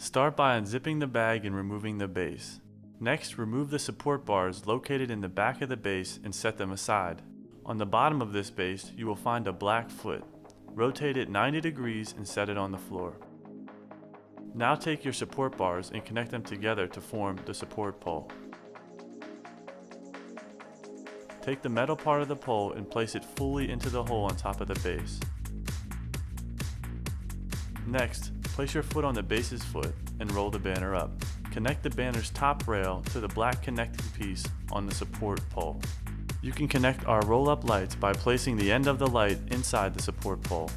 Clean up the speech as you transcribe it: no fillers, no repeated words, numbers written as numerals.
Start by unzipping the bag and removing the base. Next, remove the support bars located in the back of the base and set them aside. On the bottom of this base, you will find a black foot. Rotate it 90 degrees and set it on the floor. Now take your support bars and connect them together to form the support pole. Take the metal part of the pole and place it fully into the hole on top of the base. Next, place your foot on the base's foot and roll the banner up. Connect the banner's top rail to the black connecting piece on the support pole. You can connect our roll-up lights by placing the end of the light inside the support pole.